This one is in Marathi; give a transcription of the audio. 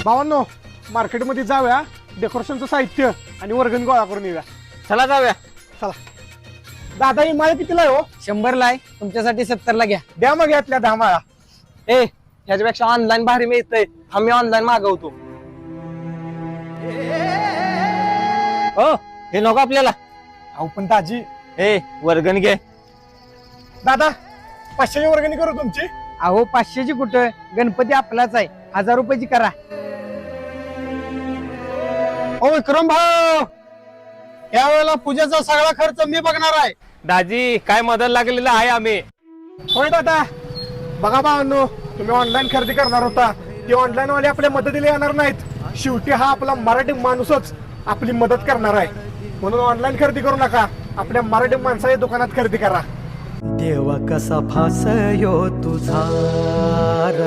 भावांनो मार्केटमध्ये जाऊया, डेकोरेशनचं साहित्य आणि वर्गणी गोळा करून येऊया. चला जाऊया. चला. दादा ही माळ कितीला आहे हो? 100ला आहे, तुमच्यासाठी 70ला घ्या. द्या मग यातल्या 10 माळा. ह्याच्यापेक्षा ऑनलाईन भारी मिळतंय, आम्ही ऑनलाईन मागवतो. हो हे नको आपल्याला. अहो पण दाजी. वर्गणी घे. दादा 500ची वर्गणी करू तुमची. अहो 500ची कुठं, गणपती आपलाच आहे, 1000 रुपयाची करा. ओ विक्रम भाऊ, यावेळेला पूजेचा सगळा खर्च मी बघणार आहे. दाजी काय मदत लागलेला आहे आम्ही. होय दादा. बघा भावांनो, तुम्ही ऑनलाईन खरेदी करणार होता, ते ऑनलाईन वाले आपल्या मदतीला येणार नाहीत. शेवटी हा आपला मराठी माणूसच आपली मदत करणार आहे, म्हणून ऑनलाईन खरेदी करू नका, आपल्या मराठी माणसाच्या दुकानात खरेदी करा. देवा कसा फासयो तुझा र